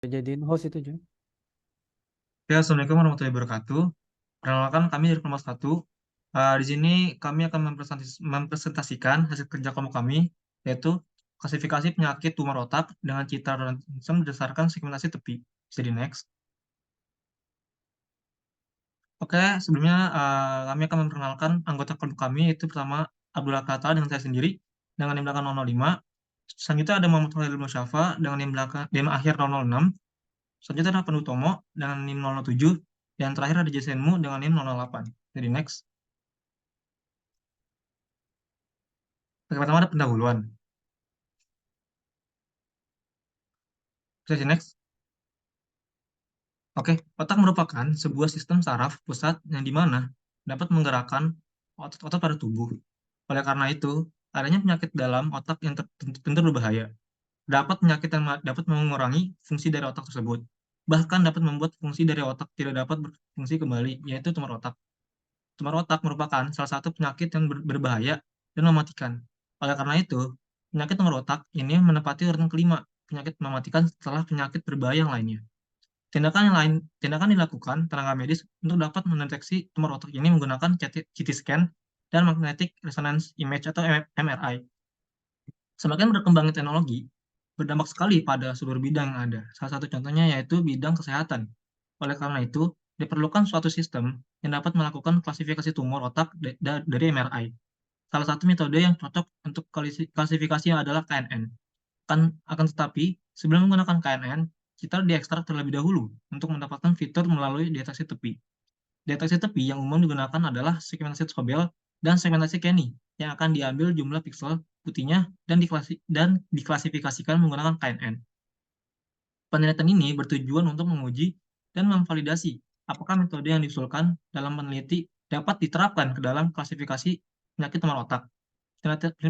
Jadiin host itu juga. Ya, Assalamualaikum warahmatullahi wabarakatuh. Perkenalkan kami dari kelompok 1. Di sini kami akan mempresentasikan hasil kerja kelompok kami, yaitu klasifikasi penyakit tumor otak dengan citra ronsen berdasarkan segmentasi tepi. Bisa di next. Oke, sebelumnya kami akan memperkenalkan anggota kelompok kami, yaitu pertama Abdullah Kata dengan saya sendiri, dengan NIM belakang 005. Selanjutnya ada Muhammad Khalil Musyafa dengan NIM akhir 006. Selanjutnya ada Penutomo dengan NIM 007. Dan terakhir ada Jasenmu dengan NIM 008. Jadi next. Oke, pertama ada pendahuluan. Bisa next. Oke, otak merupakan sebuah sistem saraf pusat yang dimana dapat menggerakkan otot-otot pada tubuh. Oleh karena itu, adanya penyakit dalam otak yang tentu berbahaya. Dapat penyakit yang dapat mengurangi fungsi dari otak tersebut. Bahkan dapat membuat fungsi dari otak tidak dapat berfungsi kembali, yaitu tumor otak. Tumor otak merupakan salah satu penyakit yang berbahaya dan mematikan. Oleh karena itu, penyakit tumor otak ini menempati urutan kelima penyakit mematikan setelah penyakit berbahaya yang lainnya. Tindakan dilakukan tenaga medis untuk dapat mendeteksi tumor otak ini menggunakan CT scan dan magnetic resonance image atau MRI. Semakin berkembangnya teknologi, berdampak sekali pada seluruh bidang yang ada. Salah satu contohnya yaitu bidang kesehatan. Oleh karena itu, diperlukan suatu sistem yang dapat melakukan klasifikasi tumor otak dari MRI. Salah satu metode yang cocok untuk klasifikasi adalah KNN. Akan tetapi, sebelum menggunakan KNN, kita diekstrak terlebih dahulu untuk mendapatkan fitur melalui deteksi tepi. Deteksi tepi yang umum digunakan adalah segmentasi Scoville dan segmentasi Kenny yang akan diambil jumlah piksel putihnya dan diklasifikasikan menggunakan KNN. Penelitian ini bertujuan untuk menguji dan memvalidasi apakah metode yang diusulkan dalam peneliti dapat diterapkan ke dalam klasifikasi penyakit tumor otak.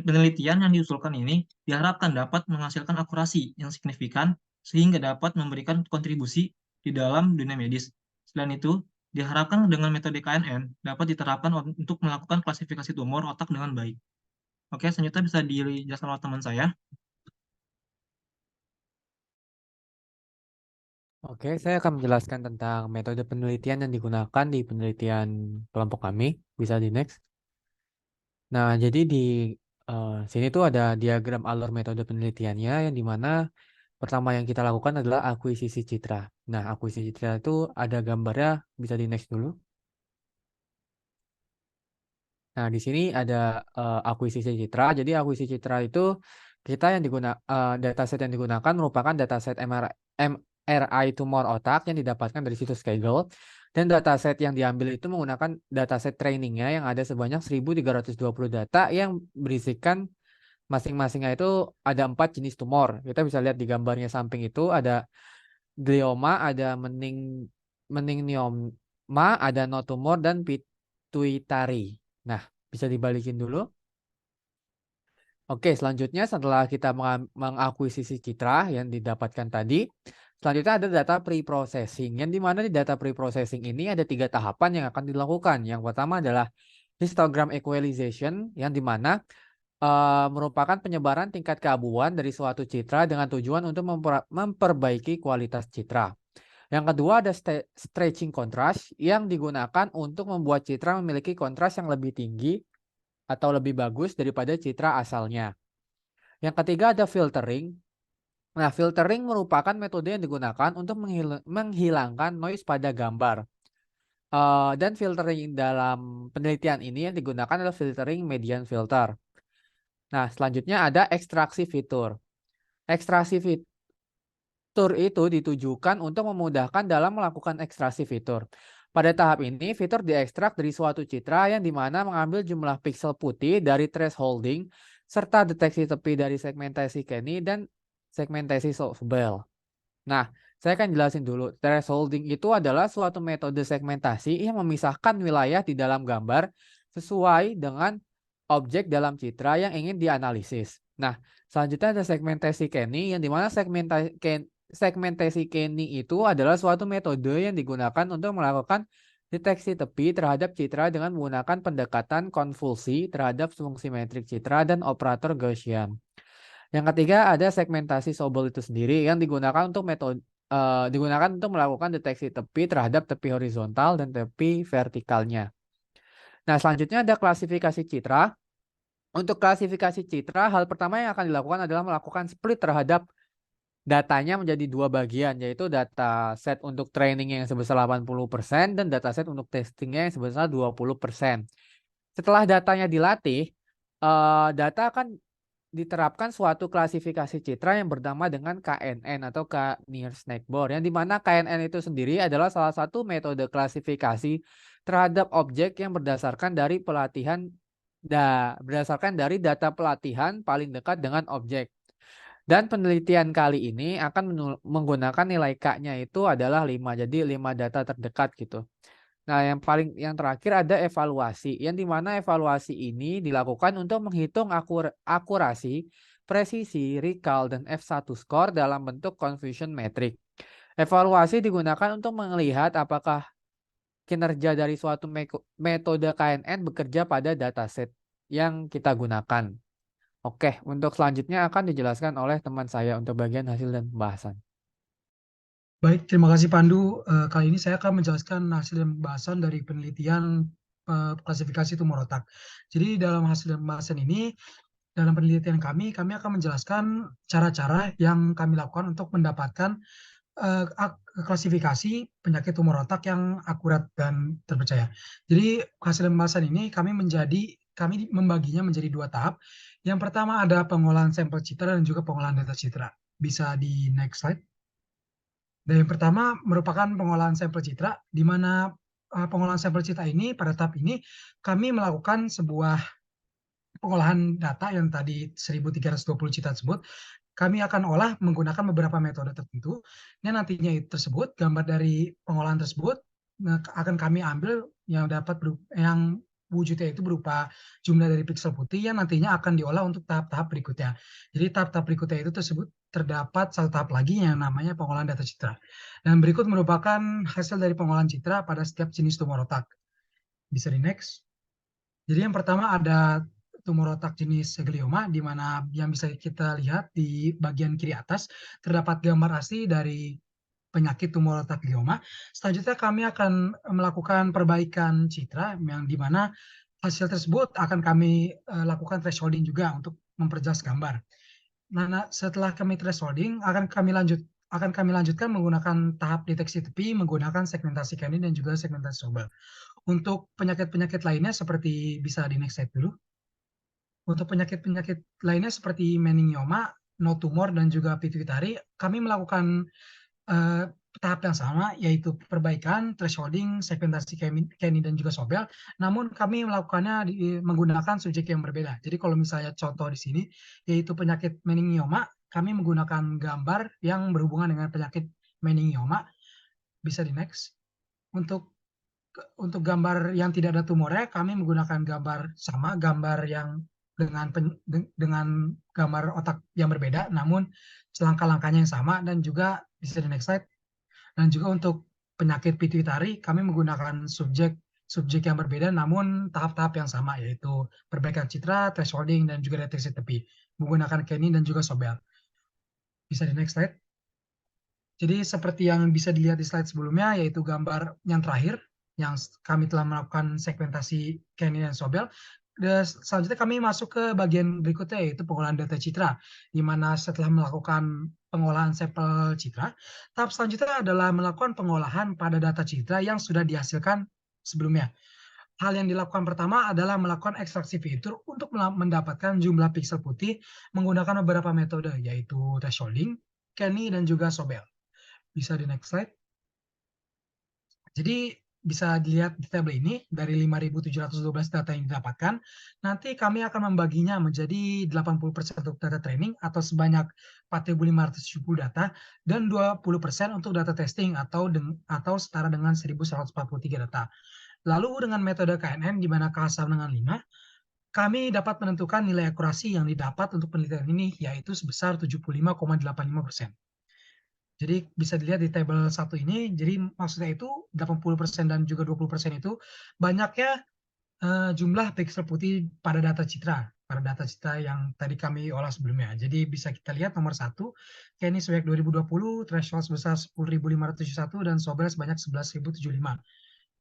Penelitian yang diusulkan ini diharapkan dapat menghasilkan akurasi yang signifikan sehingga dapat memberikan kontribusi di dalam dunia medis. Selain itu, diharapkan dengan metode KNN dapat diterapkan untuk melakukan klasifikasi tumor otak dengan baik. Oke, selanjutnya bisa dijelaskan oleh teman saya. Oke, saya akan menjelaskan tentang metode penelitian yang digunakan di penelitian kelompok kami. Bisa di next. Nah, jadi di sini tuh ada diagram alur metode penelitiannya yang dimana pertama yang kita lakukan adalah akuisisi citra. Nah, akuisisi citra itu ada gambarnya, bisa di next dulu. Nah, di sini ada akuisisi citra. Jadi akuisisi citra itu kita yang dataset yang digunakan merupakan dataset MRI tumor otak yang didapatkan dari situs Kaggle. Dan dataset yang diambil itu menggunakan dataset trainingnya yang ada sebanyak 1.320 data yang berisikan masing-masingnya itu ada 4 jenis tumor. Kita bisa lihat di gambarnya samping itu ada glioma, ada meningioma, ada notumor, dan pituitari. Nah, bisa dibalikin dulu. Oke, selanjutnya setelah kita mengakuisisi citra yang didapatkan tadi, selanjutnya ada data pre-processing. Yang dimana di data pre-processing ini ada 3 tahapan yang akan dilakukan. Yang pertama adalah histogram equalization, yang dimana merupakan penyebaran tingkat keabuan dari suatu citra dengan tujuan untuk memperbaiki kualitas citra. Yang kedua ada stretching contrast yang digunakan untuk membuat citra memiliki kontras yang lebih tinggi atau lebih bagus daripada citra asalnya. Yang ketiga ada filtering. Nah, filtering merupakan metode yang digunakan untuk menghilangkan noise pada gambar. Dan filtering dalam penelitian ini yang digunakan adalah filtering median filter. Nah, selanjutnya ada ekstraksi fitur. Ekstraksi fitur itu ditujukan untuk memudahkan dalam melakukan ekstraksi fitur. Pada tahap ini, fitur diekstrak dari suatu citra yang dimana mengambil jumlah piksel putih dari thresholding serta deteksi tepi dari segmentasi Kenny dan segmentasi Sobel. Nah, saya akan jelasin dulu. Thresholding itu adalah suatu metode segmentasi yang memisahkan wilayah di dalam gambar sesuai dengan objek dalam citra yang ingin dianalisis. Nah, selanjutnya ada segmentasi Kenny yang dimana segmentasi Kenny itu adalah suatu metode yang digunakan untuk melakukan deteksi tepi terhadap citra dengan menggunakan pendekatan konvulsi terhadap fungsi metrik citra dan operator Gaussian. Yang ketiga ada segmentasi Sobel itu sendiri yang digunakan untuk digunakan untuk melakukan deteksi tepi terhadap tepi horizontal dan tepi vertikalnya. Nah, selanjutnya ada klasifikasi citra. Untuk klasifikasi citra, hal pertama yang akan dilakukan adalah melakukan split terhadap datanya menjadi dua bagian, yaitu data set untuk training yang sebesar 80% dan data set untuk testingnya yang sebesar 20%. Setelah datanya dilatih, data akan diterapkan suatu klasifikasi citra yang bernama dengan KNN atau K-near snake bore, yang dimana KNN itu sendiri adalah salah satu metode klasifikasi terhadap objek yang berdasarkan dari data pelatihan paling dekat dengan objek. Dan penelitian kali ini akan menggunakan nilai K-nya itu adalah 5. Jadi 5 data terdekat gitu. Nah, yang terakhir ada evaluasi, yang dimana evaluasi ini dilakukan untuk menghitung akurasi, presisi, recall, dan F1 score dalam bentuk confusion metric. Evaluasi digunakan untuk melihat apakah kinerja dari suatu metode KNN bekerja pada dataset yang kita gunakan. Oke, untuk selanjutnya akan dijelaskan oleh teman saya untuk bagian hasil dan pembahasan. Baik, terima kasih Pandu. Kali ini saya akan menjelaskan hasil dan pembahasan dari penelitian klasifikasi tumor otak. Jadi dalam hasil dan pembahasan ini, dalam penelitian kami akan menjelaskan cara-cara yang kami lakukan untuk mendapatkan klasifikasi penyakit tumor otak yang akurat dan terpercaya. Jadi hasil dan pembahasan ini kami membaginya menjadi dua tahap. Yang pertama ada pengolahan sampel citra dan juga pengolahan data citra. Bisa di next slide. Dan yang pertama merupakan pengolahan sampel citra, di mana pengolahan sampel citra ini pada tahap ini kami melakukan sebuah pengolahan data yang tadi 1320 citra tersebut. Kami akan olah menggunakan beberapa metode tertentu, yang nantinya tersebut gambar dari pengolahan tersebut akan kami ambil yang wujudnya itu berupa jumlah dari piksel putih yang nantinya akan diolah untuk tahap-tahap berikutnya. Jadi tahap-tahap berikutnya itu tersebut terdapat satu tahap lagi yang namanya pengolahan data citra. Dan berikut merupakan hasil dari pengolahan citra pada setiap jenis tumor otak. Bisa di next. Jadi yang pertama ada tumor otak jenis glioma, di mana yang bisa kita lihat di bagian kiri atas terdapat gambar asli dari penyakit tumor otak glioma. Selanjutnya kami akan melakukan perbaikan citra yang di mana hasil tersebut akan kami lakukan thresholding juga untuk memperjelas gambar. Nah, setelah kami thresholding akan kami lanjutkan menggunakan tahap deteksi tepi menggunakan segmentasi Canny dan juga segmentasi Sobel. Untuk penyakit-penyakit lainnya seperti bisa di next slide dulu. Untuk penyakit-penyakit lainnya seperti meningioma, no tumor dan juga pituitari, kami melakukan tahap yang sama, yaitu perbaikan, thresholding, segmentasi Canny dan juga Sobel. Namun kami melakukannya menggunakan subjek yang berbeda. Jadi kalau misalnya contoh di sini, yaitu penyakit meningioma, kami menggunakan gambar yang berhubungan dengan penyakit meningioma. Bisa di next. Untuk gambar yang tidak ada tumornya, kami menggunakan gambar yang dengan gambar otak yang berbeda, namun langkah-langkahnya yang sama, dan juga bisa di next slide. Dan juga untuk penyakit pituitari, kami menggunakan subjek yang berbeda, namun tahap-tahap yang sama, yaitu perbaikan citra, thresholding, dan juga deteksi tepi, menggunakan Canny dan juga Sobel. Bisa di next slide. Jadi seperti yang bisa dilihat di slide sebelumnya, yaitu gambar yang terakhir, yang kami telah melakukan segmentasi Canny dan Sobel. Dan selanjutnya kami masuk ke bagian berikutnya, yaitu pengolahan data citra, di mana setelah melakukan pengolahan sampel citra, tahap selanjutnya adalah melakukan pengolahan pada data citra yang sudah dihasilkan sebelumnya. Hal yang dilakukan pertama adalah melakukan ekstraksi fitur untuk mendapatkan jumlah piksel putih menggunakan beberapa metode, yaitu thresholding, Canny, dan juga Sobel. Bisa di next slide. Jadi bisa dilihat di tabel ini dari 5.712 data yang didapatkan. Nanti kami akan membaginya menjadi 80% untuk data training atau sebanyak 4.570 data dan 20% untuk data testing atau setara dengan 1.143 data. Lalu dengan metode KNN di mana K sama dengan 5, kami dapat menentukan nilai akurasi yang didapat untuk penelitian ini, yaitu sebesar 75,85%. Jadi bisa dilihat di tabel 1 ini, jadi maksudnya itu 80% dan juga 20% itu banyaknya jumlah piksel putih pada data citra. pada data citra yang tadi kami olah sebelumnya. Jadi bisa kita lihat nomor 1, Kenny Swift 2020, threshold sebesar 10.571 dan Sobel sebanyak 11.075.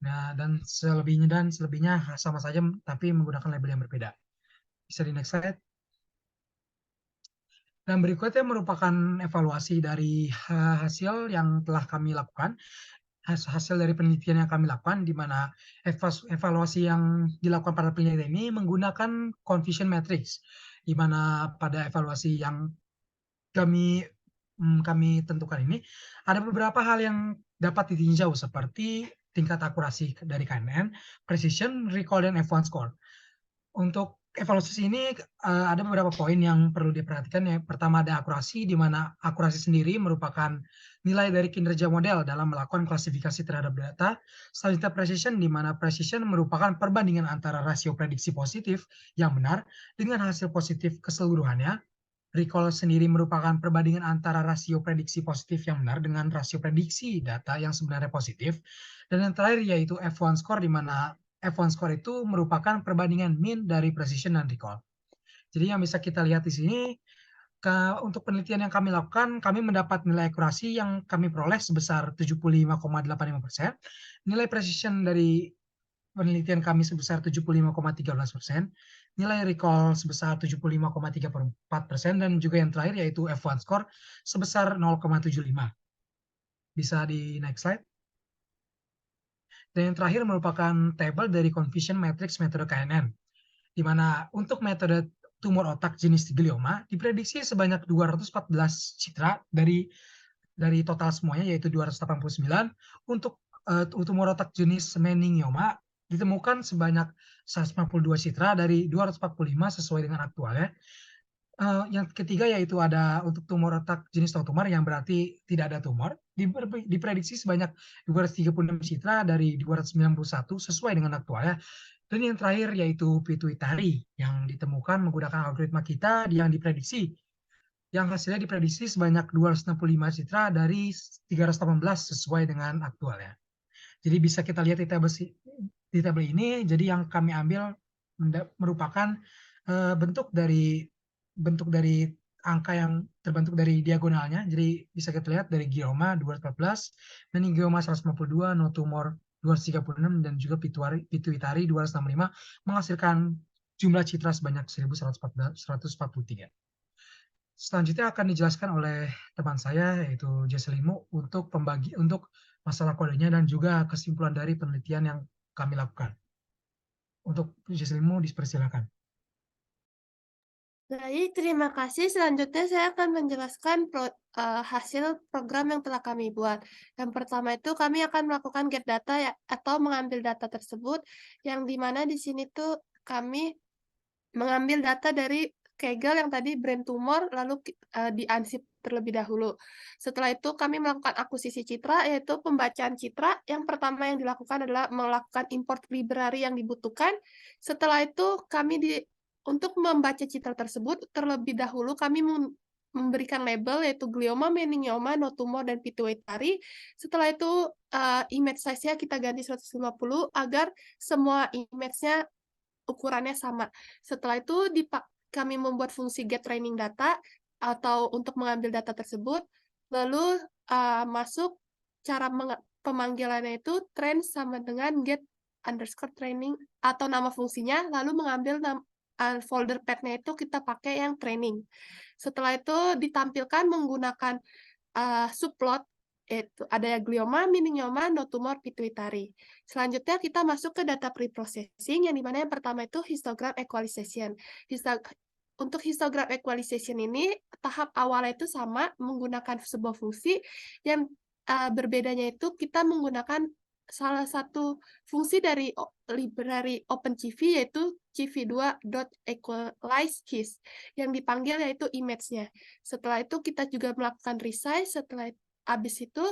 Nah, dan selebihnya sama saja tapi menggunakan label yang berbeda. Bisa di next slide. Dan berikutnya merupakan evaluasi dari hasil yang telah kami lakukan, hasil dari penelitian yang kami lakukan, di mana evaluasi yang dilakukan pada penelitian ini menggunakan confusion matrix, di mana pada evaluasi yang kami tentukan ini ada beberapa hal yang dapat ditinjau seperti tingkat akurasi dari KNN, precision, recall, dan F1 score. Untuk evaluasi ini ada beberapa poin yang perlu diperhatikan. Yang pertama ada akurasi, di mana akurasi sendiri merupakan nilai dari kinerja model dalam melakukan klasifikasi terhadap data. Selanjutnya precision, di mana precision merupakan perbandingan antara rasio prediksi positif yang benar dengan hasil positif keseluruhannya. Recall sendiri merupakan perbandingan antara rasio prediksi positif yang benar dengan rasio prediksi data yang sebenarnya positif. Dan yang terakhir yaitu F1 score, di mana F1 score itu merupakan perbandingan mean dari precision dan recall. Jadi yang bisa kita lihat di sini, untuk penelitian yang kami lakukan, kami mendapat nilai akurasi yang kami peroleh sebesar 75,85%. Nilai precision dari penelitian kami sebesar 75,13%, nilai recall sebesar 75,34%, dan juga yang terakhir yaitu F1 score sebesar 0,75. Bisa di next slide. Dan yang terakhir merupakan tabel dari confusion matrix metode KNN, di mana untuk metode tumor otak jenis glioma diprediksi sebanyak 214 citra dari total semuanya, yaitu 289. Untuk tumor otak jenis meningioma ditemukan sebanyak 152 citra dari 245 sesuai dengan aktualnya. Yang ketiga yaitu ada untuk tumor otak jenis tumor yang berarti tidak ada tumor, diprediksi sebanyak 236 citra dari 291 sesuai dengan aktualnya. Dan yang terakhir yaitu pituitari yang ditemukan menggunakan algoritma kita yang diprediksi, yang hasilnya diprediksi sebanyak 265 citra dari 318 sesuai dengan aktualnya. Jadi bisa kita lihat di tabel ini, jadi yang kami ambil merupakan bentuk dari angka yang terbentuk dari diagonalnya. Jadi bisa kita lihat dari glioma 214, meningioma 152, no tumor 236, dan juga pituitari 265 menghasilkan jumlah citra sebanyak 1.143. Selanjutnya akan dijelaskan oleh teman saya yaitu Jesselimo untuk masalah kodenya dan juga kesimpulan dari penelitian yang kami lakukan. Untuk Jesselimo dipersilakan. Baik, terima kasih. Selanjutnya saya akan menjelaskan hasil program yang telah kami buat. Yang pertama itu kami akan melakukan get data atau mengambil data tersebut, yang dimana di sini tuh kami mengambil data dari Kegel yang tadi brain tumor, lalu di-unsip terlebih dahulu. Setelah itu kami melakukan akuisisi citra, yaitu pembacaan citra. Yang pertama yang dilakukan adalah melakukan import library yang dibutuhkan. Setelah itu kami untuk membaca citra tersebut, terlebih dahulu kami memberikan label yaitu glioma, meningioma, no tumor, dan pituitari. Setelah itu image size-nya kita ganti 150 agar semua image-nya ukurannya sama. Setelah itu kami membuat fungsi get training data atau untuk mengambil data tersebut. Lalu masuk cara pemanggilannya itu train sama dengan get underscore training atau nama fungsinya, lalu mengambil folder path-nya itu kita pakai yang training. Setelah itu ditampilkan menggunakan subplot, yaitu ada glioma, meningioma, no tumor, pituitari. Selanjutnya kita masuk ke data pre-processing, yang dimana yang pertama itu histogram equalization. Untuk histogram equalization ini, tahap awalnya itu sama, menggunakan sebuah fungsi, yang berbedanya itu kita menggunakan salah satu fungsi dari library OpenCV, yaitu cv2.equalize_his, yang dipanggil yaitu image-nya. Setelah itu kita juga melakukan resize. Setelah habis itu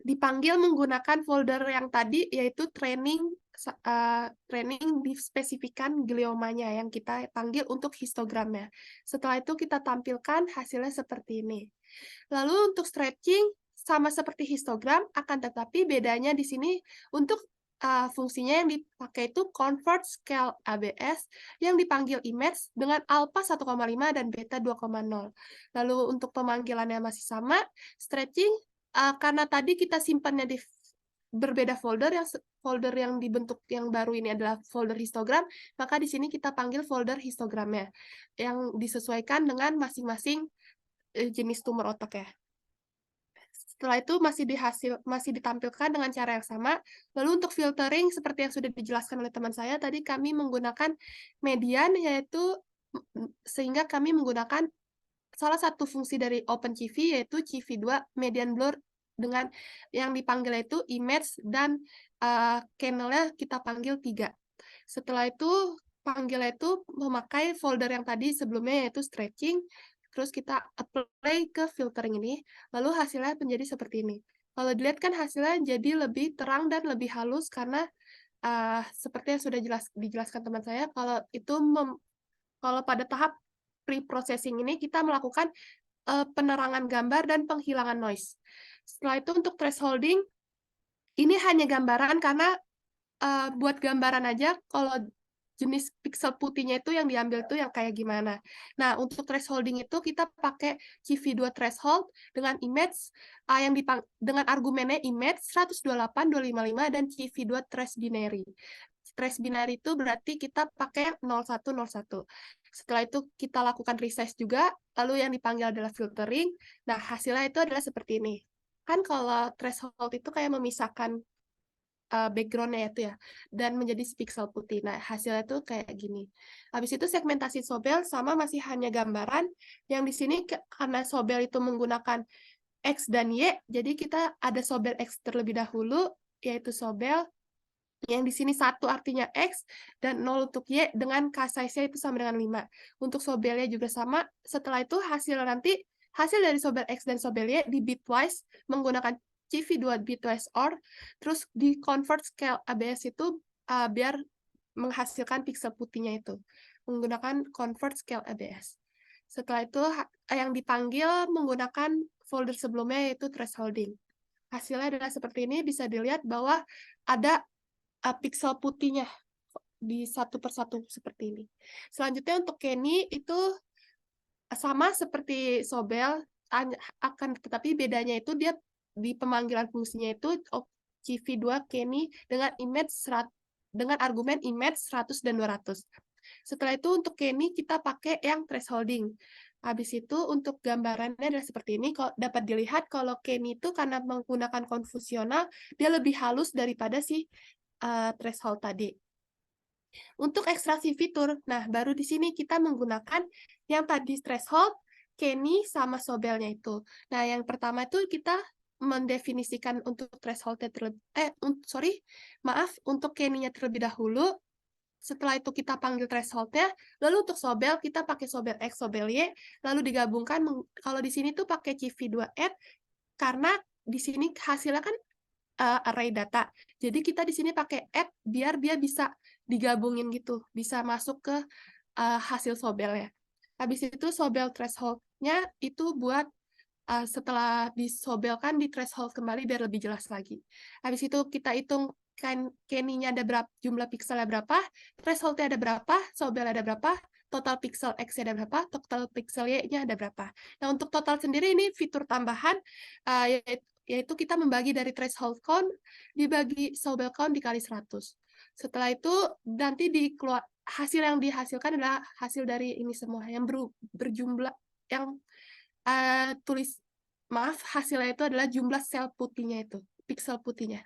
dipanggil menggunakan folder yang tadi, yaitu training dispesifikan gliomanya yang kita panggil untuk histogramnya. Setelah itu kita tampilkan hasilnya seperti ini. Lalu untuk stretching sama seperti histogram, akan tetapi bedanya di sini untuk fungsinya yang dipakai itu convert scale ABS yang dipanggil image dengan alpha 1,5 dan beta 2,0. Lalu untuk pemanggilannya masih sama, stretching karena tadi kita simpannya di berbeda folder, folder yang dibentuk yang baru ini adalah folder histogram, maka di sini kita panggil folder histogramnya yang disesuaikan dengan masing-masing jenis tumor otak ya. Setelah itu masih ditampilkan dengan cara yang sama. Lalu untuk filtering seperti yang sudah dijelaskan oleh teman saya tadi, kami menggunakan median, yaitu sehingga kami menggunakan salah satu fungsi dari OpenCV yaitu CV2 median blur dengan yang dipanggil itu image dan channel-nya kita panggil 3. Setelah itu panggilnya itu memakai folder yang tadi sebelumnya yaitu stretching, terus kita apply ke filtering ini, lalu hasilnya menjadi seperti ini. Kalau dilihat kan hasilnya jadi lebih terang dan lebih halus karena seperti yang sudah dijelaskan teman saya, kalau pada tahap pre-processing ini kita melakukan penerangan gambar dan penghilangan noise. Setelah itu untuk thresholding, ini hanya gambaran karena buat gambaran aja kalau jenis pixel putihnya itu yang diambil itu yang kayak gimana. Nah, untuk thresholding itu kita pakai CV2 threshold dengan image dengan argumennya image 128, 255 dan CV2 trace binary. Trace binary itu berarti kita pakai 0101. Setelah itu kita lakukan resize juga, lalu yang dipanggil adalah filtering. Nah, hasilnya itu adalah seperti ini. Kan kalau threshold itu kayak memisahkan background-nya itu ya, dan menjadi pixel putih. Nah, hasilnya itu kayak gini. Habis itu segmentasi Sobel sama masih hanya gambaran, yang di sini karena Sobel itu menggunakan X dan Y, jadi kita ada Sobel X terlebih dahulu, yaitu Sobel, yang di sini 1 artinya X, dan 0 untuk Y, dengan K-size-nya itu sama dengan 5. Untuk Sobelnya juga sama, setelah itu hasil dari Sobel X dan Sobel Y di bitwise menggunakan CV2 bitwise OR, terus di convert scale ABS itu biar menghasilkan pixel putihnya itu, menggunakan convert scale ABS. Setelah itu yang dipanggil menggunakan folder sebelumnya yaitu thresholding. Hasilnya adalah seperti ini, bisa dilihat bahwa ada pixel putihnya di satu persatu seperti ini. Selanjutnya untuk Kenny itu sama seperti Sobel, tetapi bedanya itu dia di pemanggilan fungsinya itu CV2 Kenny dengan argumen image 100 dan 200. Setelah itu untuk Kenny kita pakai yang thresholding. Habis itu untuk gambarannya adalah seperti ini. Dapat dilihat kalau Kenny itu karena menggunakan konfusional, dia lebih halus daripada si threshold tadi. Untuk ekstraksi fitur, nah baru di sini kita menggunakan yang tadi threshold, Kenny sama Sobelnya itu. Nah yang pertama itu kita mendefinisikan untuk thresholdnya untuk Kenny-nya terlebih dahulu. Setelah itu kita panggil thresholdnya, lalu untuk Sobel kita pakai Sobel X, Sobel Y, lalu digabungkan. Kalau di sini tuh pakai CV2 add karena di sini hasilnya kan array data. Jadi kita di sini pakai add biar dia bisa digabungin gitu, bisa masuk ke hasil Sobel ya. Habis itu Sobel threshold-nya itu buat setelah disobelkan di threshold kembali biar lebih jelas lagi. Habis itu kita hitung Kenny-nya ada berapa, jumlah pixelnya berapa, threshold-nya ada berapa, Sobel ada berapa, total pixel X-nya ada berapa, total pixel Y-nya ada berapa. Nah, untuk total sendiri ini fitur tambahan, yaitu kita membagi dari threshold count, dibagi Sobel count dikali 100. Setelah itu, nanti hasil yang dihasilkan adalah hasil dari ini semua, yang berjumlah, yang hasilnya itu adalah jumlah sel putihnya itu, pixel putihnya.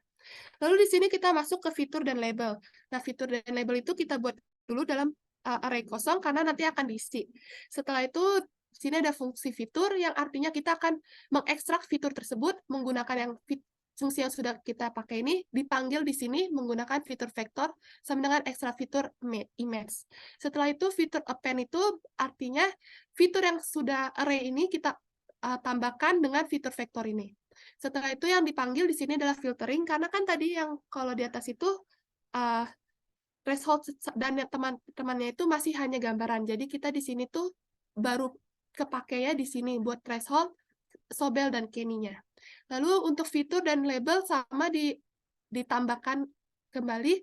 Lalu di sini kita masuk ke fitur dan label. Nah, fitur dan label itu kita buat dulu dalam array kosong karena nanti akan diisi. Setelah itu, di sini ada fungsi fitur yang artinya kita akan mengekstrak fitur tersebut menggunakan yang fungsi yang sudah kita pakai ini, dipanggil di sini menggunakan fitur vektor sama dengan ekstra fitur image. Setelah itu, fitur append itu artinya fitur yang sudah array ini kita tambahkan dengan fitur vektor ini. Setelah itu yang dipanggil di sini adalah filtering, karena kan tadi yang kalau di atas itu threshold dan teman-temannya itu masih hanya gambaran. Jadi kita di sini tuh baru kepake ya di sini buat threshold, Sobel dan Kenny-nya. Lalu untuk fitur dan label sama ditambahkan kembali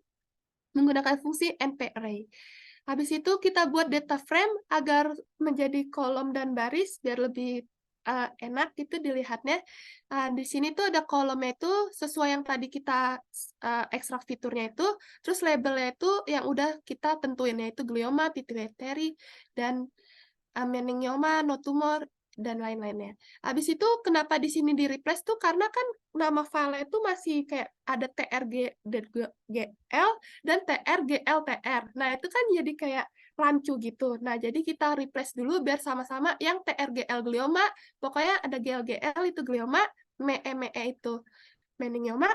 menggunakan fungsi NP-array. Habis itu kita buat data frame agar menjadi kolom dan baris biar lebih enak gitu dilihatnya. Di sini tuh ada kolomnya itu sesuai yang tadi kita ekstrak fiturnya itu, terus labelnya itu yang udah kita tentuin, yaitu glioma, pituitary, dan meningioma, no tumor, dan lain-lainnya. Habis itu kenapa di sini di-replace tuh karena kan nama file itu masih kayak ada trg.gl dan trgltr. Nah, itu kan jadi kayak rancu gitu. Nah, jadi kita replace dulu biar sama-sama yang trgl glioma, pokoknya ada glgl itu glioma, me itu meningioma,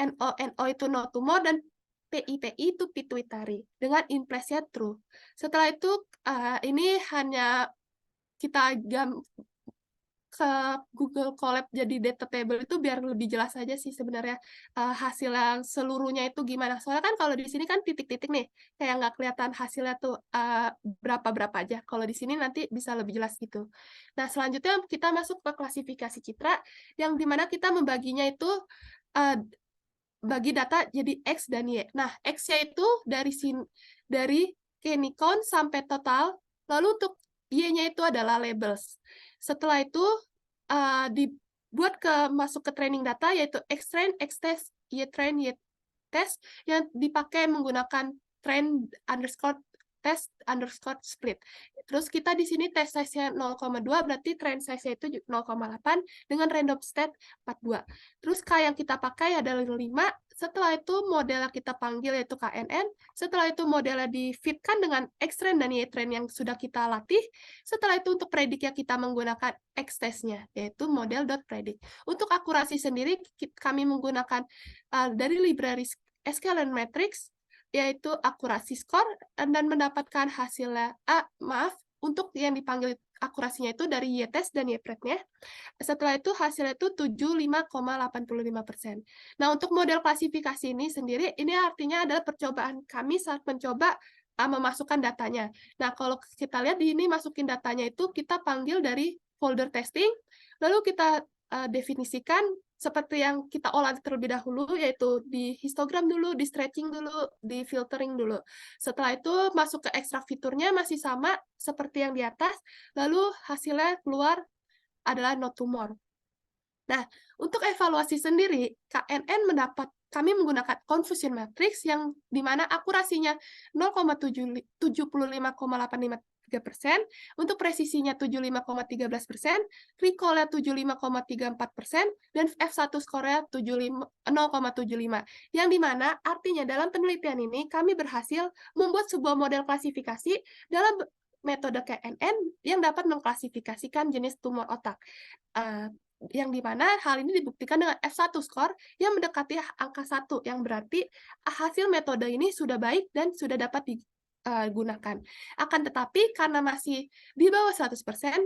no itu no tumor, dan pi itu pituitary dengan in place-nya true. Setelah itu ini hanya kita ke Google Colab jadi data table itu biar lebih jelas aja sih sebenarnya hasil yang seluruhnya itu gimana. Soalnya kan kalau di sini kan titik-titik nih, kayak nggak kelihatan hasilnya tuh berapa-berapa aja. Kalau di sini nanti bisa lebih jelas gitu. Nah, selanjutnya kita masuk ke klasifikasi citra, yang dimana kita membaginya itu bagi data jadi X dan Y. Nah, X-nya itu dari key count sampai total, lalu untuk Y-nya itu adalah labels. Setelah itu dibuat masuk ke training data, yaitu X-train, X-test, Y-train, Y-test, yang dipakai menggunakan train underscore test underscore split. Terus kita di sini test size-nya 0,2, berarti train size-nya itu 0,8 dengan random state 42. Terus K yang kita pakai adalah 5, setelah itu model yang kita panggil yaitu KNN, setelah itu modelnya di-fitkan dengan X-train dan Y-train yang sudah kita latih, setelah itu untuk predik yang kita menggunakan X-test-nya, yaitu model.predict. Untuk akurasi sendiri, kami menggunakan dari library sklearn matrix, yaitu akurasi score, dan mendapatkan hasilnya, untuk yang dipanggil akurasinya itu dari Y-test dan Y-pret-nya. Setelah itu hasilnya itu 75,85%. Nah, untuk model klasifikasi ini sendiri, ini artinya adalah percobaan kami saat mencoba memasukkan datanya. Nah, kalau kita lihat di ini masukin datanya itu kita panggil dari folder testing, lalu kita definisikan seperti yang kita olah terlebih dahulu, yaitu di histogram dulu, di stretching dulu, di filtering dulu. Setelah itu masuk ke ekstrak fiturnya masih sama seperti yang di atas, lalu hasilnya keluar adalah no tumor. Nah, untuk evaluasi sendiri, kami menggunakan confusion matrix yang dimana akurasinya 0,75,853%, untuk presisinya 75,13%, recall-nya 75,34%, dan F1 score-nya 0,75. Yang dimana artinya dalam penelitian ini kami berhasil membuat sebuah model klasifikasi dalam metode KNN yang dapat mengklasifikasikan jenis tumor otak. Yang dimana hal ini dibuktikan dengan F1 score yang mendekati angka 1, yang berarti hasil metode ini sudah baik dan sudah dapat digunakan. Akan tetapi karena masih di bawah 100%,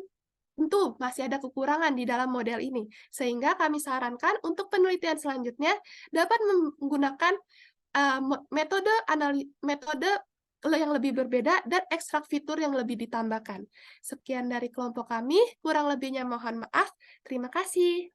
tentu masih ada kekurangan di dalam model ini, sehingga kami sarankan untuk penelitian selanjutnya dapat menggunakan metode yang lebih berbeda dan ekstrak fitur yang lebih ditambahkan. Sekian dari kelompok kami, kurang lebihnya mohon maaf. Terima kasih.